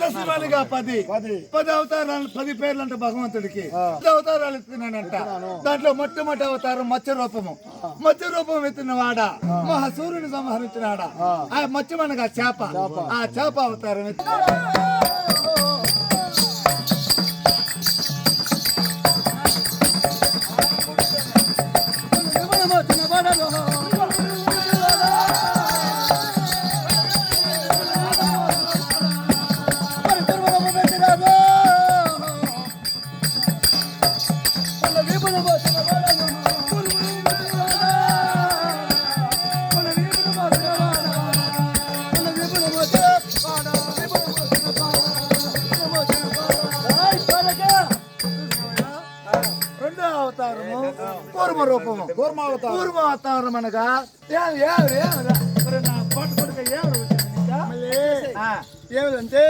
దశమాలుగా 10 అవతారాలు 10 పేర్లు అంటే భగవంతుడికి 10 అవతారాలు ఎత్తినానంట. దాంట్లో మొట్టమొదటి అవతారం మత్స్య రూపము. మత్స్య రూపం ఎత్తిన వాడ మహాసూర్యుని సంహరించినాడ. ఆ మత్స్యమనగా చేప. ఆ చేప అవతారం కూర్మ రూపము. కూర్మ అవతారం అనగా పాటు కొడుక ఏమిటంటే